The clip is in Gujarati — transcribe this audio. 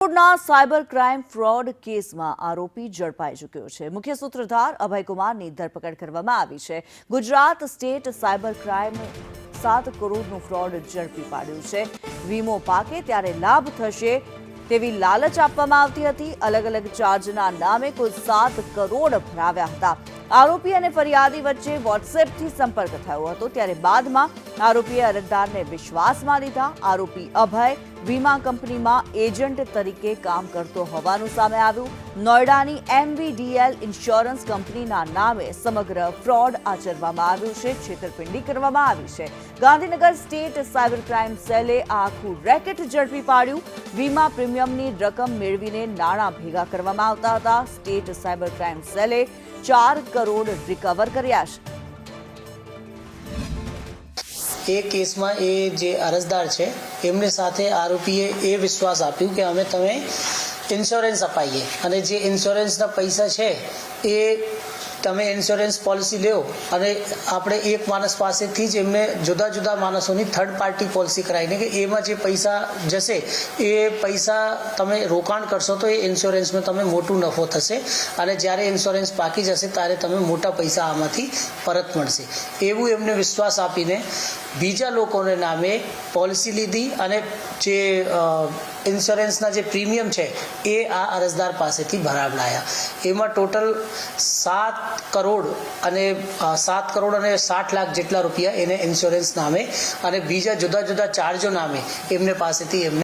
કરોડના સાયબર ક્રાઇમ ફ્રોડ કેસમાં આરોપી ઝડપાઈ ચૂક્યો છે। મુખ્ય સૂત્રધાર અભયકુમારની ધરપકડ કરવામાં આવી છે। ગુજરાત સ્ટેટ સાયબર ક્રાઇમ 7 કરોડનું ફ્રોડ ઝડપી પાડ્યું છે। વીમો પાકે ત્યારે લાભ થશે તેવી લાલચ આપવામાં આવતી હતી। અલગ અલગ ચાર્જના નામે કુલ 7 કરોડ ભરાવ્યા હતા। આરોપી અને ફરિયાદી વચ્ચે વોટ્સએપથી સંપર્ક થયો હતો, ત્યારે બાદમાં આરોપીએ અરજદારને વિશ્વાસમાં લીધા। આરોપી અભય વીમા કંપનીમાં એજન્ટ તરીકે કામ કરતો હોવાનું સામે આવ્યું। નોઈડાની MVDL ઇન્સ્યોરન્સ કંપનીના નામે સમગ્ર ફ્રોડ આચરવામાં આવ્યું છે, છેતરપિંડી કરવામાં આવી છે। ગાંધીનગર સ્ટેટ સાયબર ક્રાઇમ સેલે આ આખું રેકેટ ઝડપી પાડ્યું। વીમા પ્રીમિયમની રકમ મેળવીને નાણાં ભેગા કરવામાં આવતા હતા। સ્ટેટ સાયબર ક્રાઇમ સેલે 4 કરોડ રિકવર કર્યા છે। એ કેસમાં એ જે અરજદાર છે એમને સાથે આરોપીએ એ વિશ્વાસ આપ્યું કે અમે તમે ઇન્સ્યોરન્સ અપાઈએ અને જે ઇન્સ્યોરન્સના પૈસા છે એ તમે ઇન્સ્યોરન્સ પોલિસી લ્યો અને આપણે એક માણસ પાસેથી જ એમને જુદા જુદા માણસોની થર્ડ પાર્ટી પોલિસી કરાવીને કે એમાં જે પૈસા જશે એ પૈસા તમે રોકાણ કરશો તો એ ઇન્સ્યોરન્સમાં તમે મોટું નફો થશે અને જ્યારે ઇન્સ્યોરન્સ પાકી જશે ત્યારે તમે મોટા પૈસા આમાંથી પરત મળશે એવું એમને વિશ્વાસ આપીને બીજા લોકોને નામે પોલિસી લીધી અને જે ઇન્સ્યોરન્સના જે પ્રીમિયમ છે એ આ અરજદાર પાસેથી ભરાવડાયા। એમાં ટોટલ 7 કરોડ અને 60 લાખ જેટલા રૂપિયા એને ઇન્સ્યોરન્સ નામે અને બીજા જુદા જુદા ચાર્જો નામે એમને પાસેથી એમને